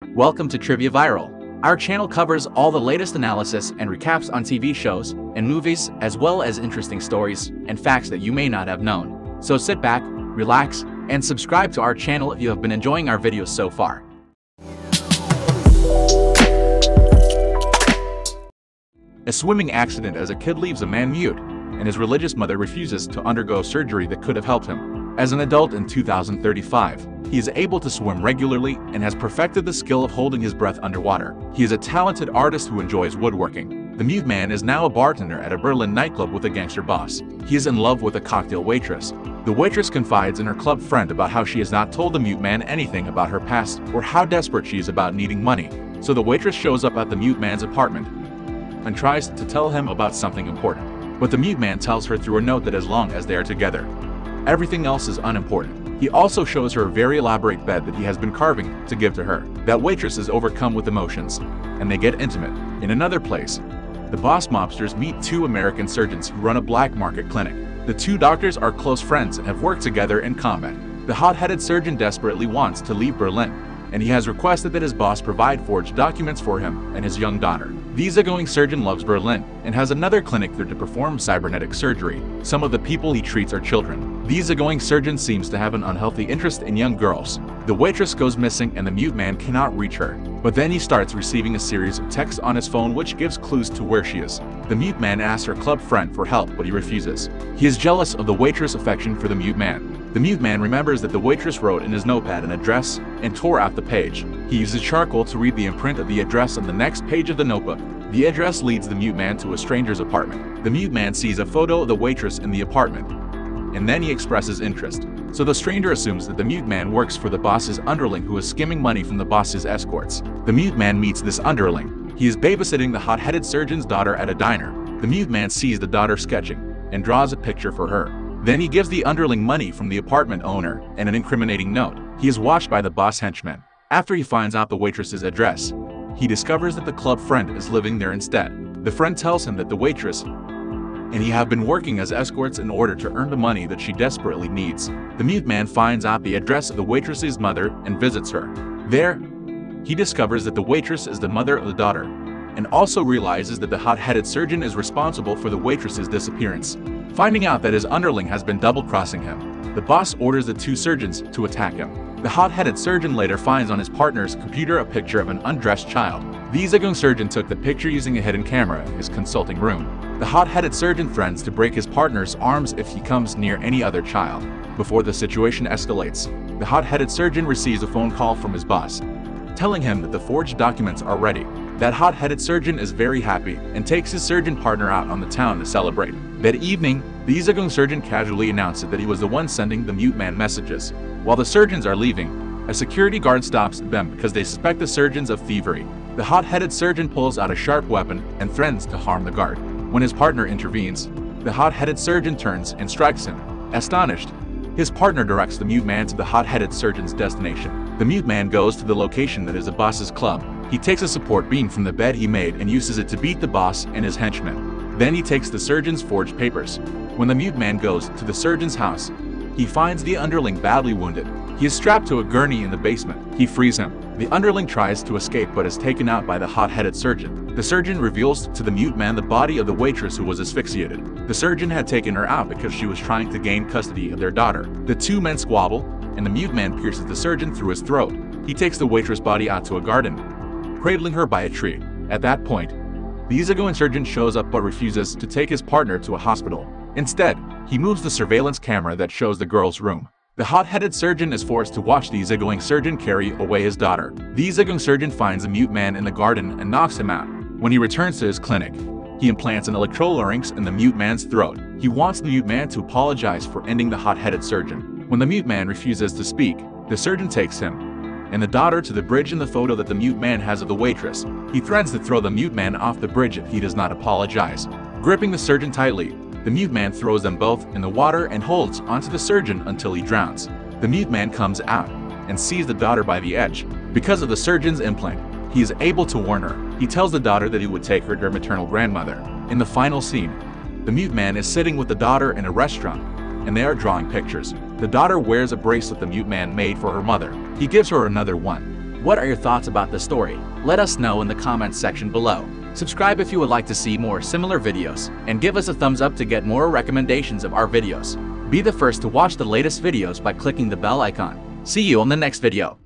Welcome to Trivia Viral. Our channel covers all the latest analysis and recaps on TV shows and movies, as well as interesting stories and facts that you may not have known. So sit back, relax, and subscribe to our channel if you have been enjoying our videos so far. A swimming accident as a kid leaves a man mute, and his religious mother refuses to undergo surgery that could have helped him. As an adult in 2035, he is able to swim regularly and has perfected the skill of holding his breath underwater. He is a talented artist who enjoys woodworking. The mute man is now a bartender at a Berlin nightclub with a gangster boss. He is in love with a cocktail waitress. The waitress confides in her club friend about how she has not told the mute man anything about her past or how desperate she is about needing money. So the waitress shows up at the mute man's apartment and tries to tell him about something important. But the mute man tells her through a note that as long as they are together, everything else is unimportant. He also shows her a very elaborate bed that he has been carving to give to her. That waitress is overcome with emotions, and they get intimate. In another place, the boss mobsters meet two American surgeons who run a black market clinic. The two doctors are close friends and have worked together in combat. The hot-headed surgeon desperately wants to leave Berlin, and he has requested that his boss provide forged documents for him and his young daughter. The easygoing surgeon loves Berlin and has another clinic there to perform cybernetic surgery. Some of the people he treats are children. The easygoing surgeon seems to have an unhealthy interest in young girls. The waitress goes missing and the mute man cannot reach her. But then he starts receiving a series of texts on his phone which gives clues to where she is. The mute man asks her club friend for help, but he refuses. He is jealous of the waitress' affection for the mute man. The mute man remembers that the waitress wrote in his notepad an address and tore out the page. He uses charcoal to read the imprint of the address on the next page of the notebook. The address leads the mute man to a stranger's apartment. The mute man sees a photo of the waitress in the apartment, and then he expresses interest. So the stranger assumes that the mute man works for the boss's underling who is skimming money from the boss's escorts. The mute man meets this underling. He is babysitting the hot-headed surgeon's daughter at a diner. The mute man sees the daughter sketching and draws a picture for her. Then he gives the underling money from the apartment owner and an incriminating note. He is watched by the boss henchman. After he finds out the waitress's address, he discovers that the club friend is living there instead. The friend tells him that the waitress and he have been working as escorts in order to earn the money that she desperately needs. The mute man finds out the address of the waitress's mother and visits her. There, he discovers that the waitress is the mother of the daughter, and also realizes that the hot-headed surgeon is responsible for the waitress's disappearance. Finding out that his underling has been double-crossing him, the boss orders the two surgeons to attack him. The hot-headed surgeon later finds on his partner's computer a picture of an undressed child. The easygoing surgeon took the picture using a hidden camera in his consulting room. The hot-headed surgeon threatens to break his partner's arms if he comes near any other child. Before the situation escalates, the hot-headed surgeon receives a phone call from his boss, telling him that the forged documents are ready. That hot-headed surgeon is very happy and takes his surgeon partner out on the town to celebrate. That evening, the easygoing surgeon casually announces that he was the one sending the mute man messages. While the surgeons are leaving, a security guard stops them because they suspect the surgeons of thievery. The hot-headed surgeon pulls out a sharp weapon and threatens to harm the guard. When his partner intervenes, the hot-headed surgeon turns and strikes him. Astonished, his partner directs the mute man to the hot-headed surgeon's destination. The mute man goes to the location that is the boss's club. He takes a support beam from the bed he made and uses it to beat the boss and his henchmen. Then he takes the surgeon's forged papers. When the mute man goes to the surgeon's house, he finds the underling badly wounded. He is strapped to a gurney in the basement. He frees him. The underling tries to escape but is taken out by the hot-headed surgeon. The surgeon reveals to the mute man the body of the waitress who was asphyxiated. The surgeon had taken her out because she was trying to gain custody of their daughter. The two men squabble, and the mute man pierces the surgeon through his throat. He takes the waitress' body out to a garden, cradling her by a tree. At that point, the easygoing surgeon shows up but refuses to take his partner to a hospital. Instead, he moves the surveillance camera that shows the girl's room. The hot-headed surgeon is forced to watch the easygoing surgeon carry away his daughter. The easygoing surgeon finds the mute man in the garden and knocks him out. When he returns to his clinic, he implants an electrolarynx in the mute man's throat. He wants the mute man to apologize for ending the hot-headed surgeon. When the mute man refuses to speak, the surgeon takes him and the daughter to the bridge in the photo that the mute man has of the waitress. He threatens to throw the mute man off the bridge if he does not apologize. Gripping the surgeon tightly, the mute man throws them both in the water and holds onto the surgeon until he drowns. The mute man comes out and sees the daughter by the edge. Because of the surgeon's implant, he is able to warn her. He tells the daughter that he would take her to her maternal grandmother. In the final scene, the mute man is sitting with the daughter in a restaurant, and they are drawing pictures. The daughter wears a bracelet the mute man made for her mother. He gives her another one, What are your thoughts about the story? Let us know in the comments section below. Subscribe if you would like to see more similar videos, and give us a thumbs up to get more recommendations of our videos. Be the first to watch the latest videos by clicking the bell icon. See you on the next video.